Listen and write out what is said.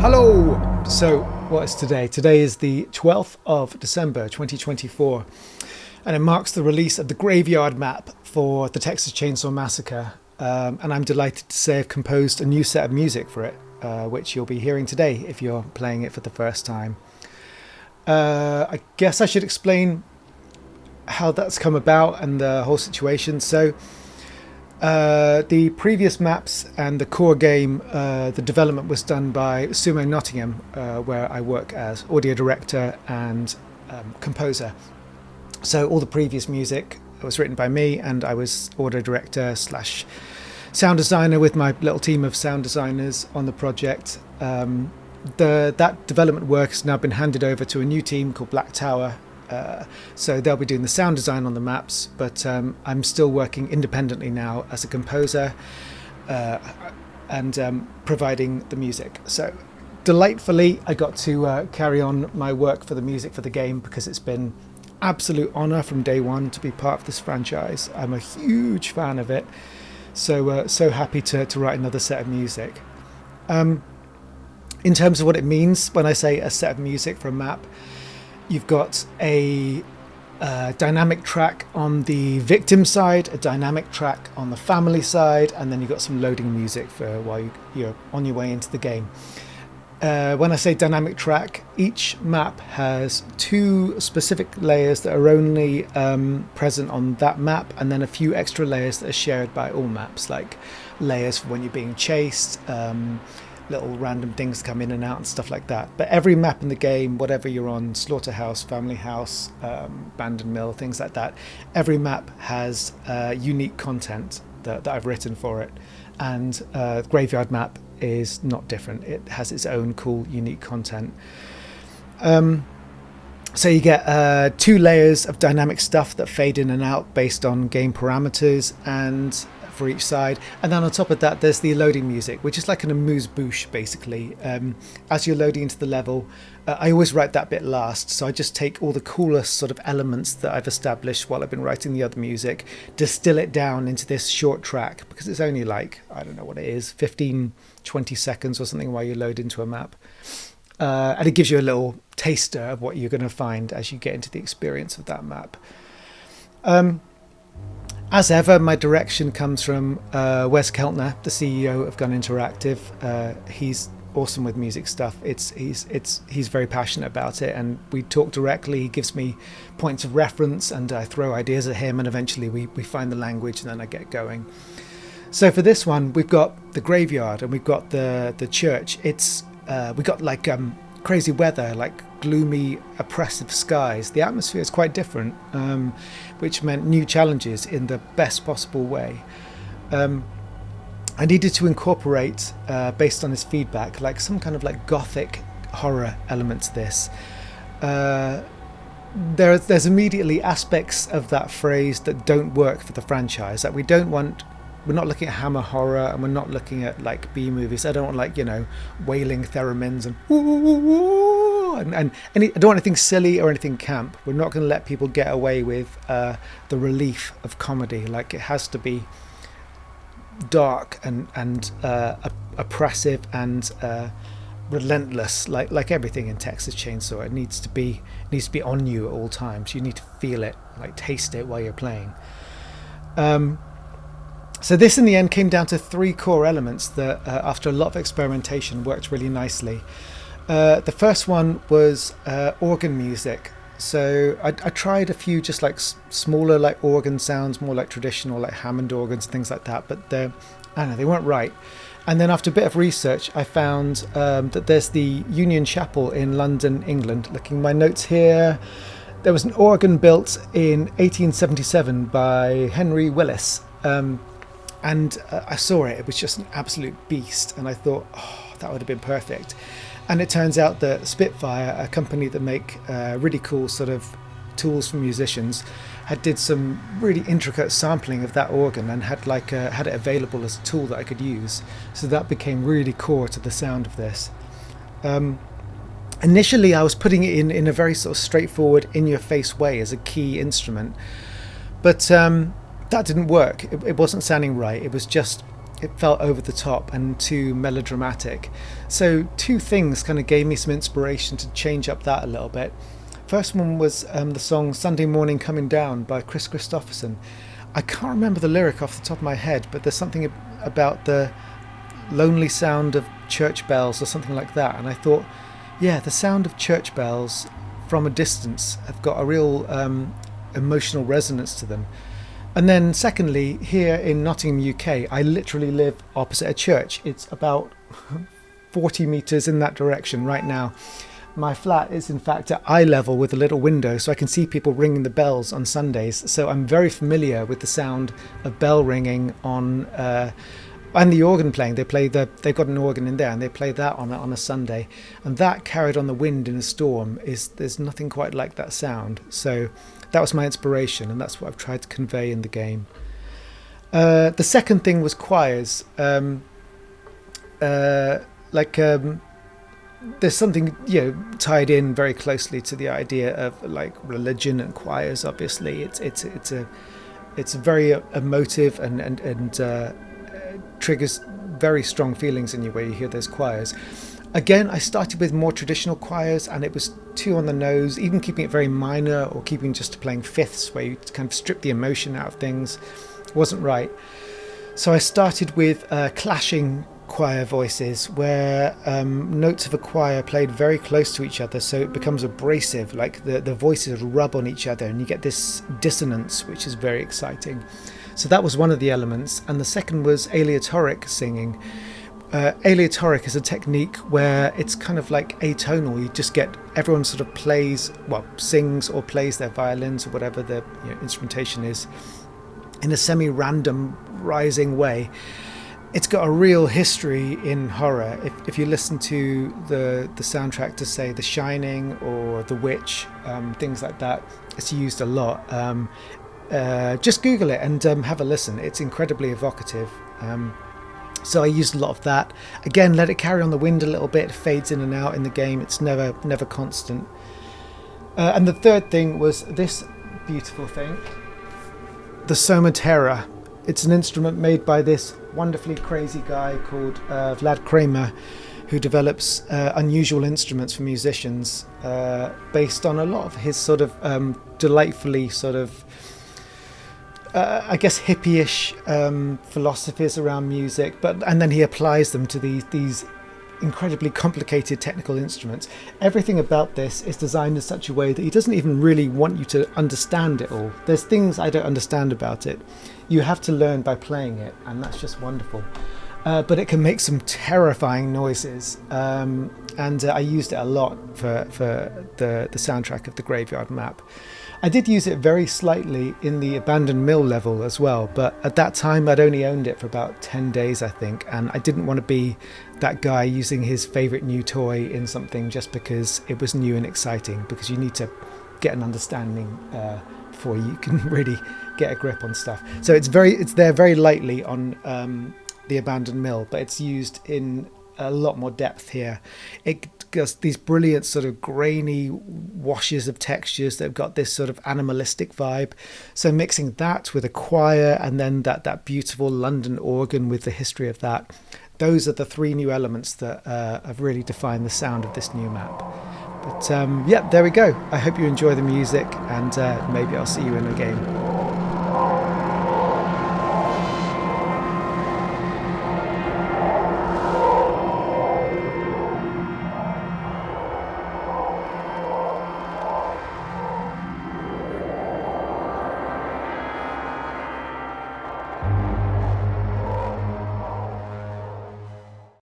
Hello! So, what is today? Today is the 12th of December 2024, and it marks the release of the Graveyard map for the Texas Chain Saw Massacre. And I'm delighted to say I've composed a new set of music for it, which you'll be hearing today if you're playing it for the first time. I guess I should explain how that's come about and the whole situation. So, the previous maps and the core game, the development was done by Sumo Nottingham, where I work as audio director and composer. So all the previous music was written by me, and I was audio director slash sound designer with my little team of sound designers on the project. That development work has now been handed over to a new team called Black Tower. So they'll be doing the sound design on the maps, but I'm still working independently now as a composer and providing the music. So delightfully, I got to carry on my work for the music for the game, because it's been absolute honor from day one to be part of this franchise. I'm a huge fan of it, so happy to write another set of music. In terms of what it means when I say a set of music for a map, you've got a dynamic track on the victim side, a dynamic track on the family side, and then you've got some loading music for while you're on your way into the game. When I say dynamic track, each map has two specific layers that are only present on that map, and then a few extra layers that are shared by all maps, like layers for when you're being chased, little random things come in and out and stuff like that. But every map in the game, whatever you're on, slaughterhouse, family house, abandoned mill, things like that, every map has unique content that I've written for it. And Graveyard map is not different. It has its own cool, unique content. So you get two layers of dynamic stuff that fade in and out based on game parameters and for each side, and then on top of that there's the loading music, which is like an amuse-bouche basically. As you're loading into the level, I always write that bit last, so I just take all the coolest sort of elements that I've established while I've been writing the other music, distill it down into this short track, because it's only like, I don't know what it is, 15-20 seconds or something while you load into a map, and it gives you a little taster of what you're going to find as you get into the experience of that map. As ever, my direction comes from Wes Keltner, the CEO of Gun Interactive. He's awesome with music stuff. He's very passionate about it, and we talk directly. He gives me points of reference, and I throw ideas at him, and eventually we find the language, and then I get going. So for this one, we've got the graveyard and we've got the church. We got like crazy weather, like gloomy, oppressive skies. The atmosphere is quite different, which meant new challenges in the best possible way. I needed to incorporate, based on his feedback, like some kind of like gothic horror element to this. There's immediately aspects of that phrase that don't work for the franchise. Like we're not looking at Hammer horror, and we're not looking at like B movies. I don't want like, wailing theremins and ooh, and I don't want anything silly or anything camp. We're not going to let people get away with the relief of comedy. Like, it has to be dark and oppressive and relentless, like everything in Texas Chainsaw. It needs to be on you at all times. You need to feel it, like taste it while you're playing. So this in the end came down to three core elements that after a lot of experimentation worked really nicely. The first one was organ music. So I tried a few just like smaller like organ sounds, more like traditional like Hammond organs and things like that, but they weren't right. And then after a bit of research, I found that there's the Union Chapel in London, England. Looking at my notes here, there was an organ built in 1877 by Henry Willis. And I saw it. It was just an absolute beast. And I thought, that would have been perfect. And it turns out that Spitfire, a company that make really cool sort of tools for musicians, did some really intricate sampling of that organ and had it available as a tool that I could use. So that became really core to the sound of this. Initially, I was putting it in a very sort of straightforward, in-your-face way as a key instrument. But that didn't work. It wasn't sounding right. It it felt over the top and too melodramatic. So two things kind of gave me some inspiration to change up that a little bit. First one was the song Sunday Morning Coming Down by Chris Christopherson. I can't remember the lyric off the top of my head, but there's something about the lonely sound of church bells or something like that. And I thought, yeah, the sound of church bells from a distance have got a real emotional resonance to them. And then secondly, here in Nottingham, UK, I literally live opposite a church. It's about 40 metres in that direction right now. My flat is in fact at eye level with a little window, so I can see people ringing the bells on Sundays. So I'm very familiar with the sound of bell ringing on and the organ playing. They've got an organ in there, and they play that on a Sunday, and that carried on the wind in a storm there's nothing quite like that sound. So that was my inspiration, and that's what I've tried to convey in the game. The second thing was choirs. There's something tied in very closely to the idea of like religion and choirs. Obviously, it's very emotive and triggers very strong feelings in you where you hear those choirs. Again, I started with more traditional choirs, and it was too on the nose. Even keeping it very minor or keeping just to playing fifths, where you kind of strip the emotion out of things, wasn't right. So I started with clashing choir voices, where notes of a choir played very close to each other, so it becomes abrasive, like the voices rub on each other and you get this dissonance, which is very exciting. So that was one of the elements. And the second was aleatoric singing. Aleatoric is a technique where it's kind of like atonal. You just get everyone sort of sings or plays their violins or whatever the instrumentation is in a semi-random rising way. It's got a real history in horror. If you listen to the soundtrack to, say, The Shining or The Witch, things like that, it's used a lot. Just Google it and have a listen. It's incredibly evocative. So I used a lot of that. Again, let it carry on the wind a little bit. It fades in and out in the game. It's never constant. And the third thing was this beautiful thing, the Somatera. It's an instrument made by this wonderfully crazy guy called Vlad Kramer, who develops unusual instruments for musicians based on a lot of his sort of delightfully sort of I guess hippie-ish philosophies around music, and then he applies them to these incredibly complicated technical instruments. Everything about this is designed in such a way that he doesn't even really want you to understand it all. There's things I don't understand about it. You have to learn by playing it, and that's just wonderful. But it can make some terrifying noises, and I used it a lot for the soundtrack of the Graveyard Map. I did use it very slightly in the Abandoned Mill level as well, but at that time I'd only owned it for about 10 days, I think, and I didn't want to be that guy using his favourite new toy in something just because it was new and exciting, because you need to get an understanding before you can really get a grip on stuff. So it's there very lightly on the Abandoned Mill, but it's used in a lot more depth here. It has these brilliant sort of grainy washes of textures that have got this sort of animalistic vibe. So mixing that with a choir and then that beautiful London organ with the history of that, those are the three new elements that have really defined the sound of this new map. But yeah, there we go. I hope you enjoy the music, and maybe I'll see you in a game.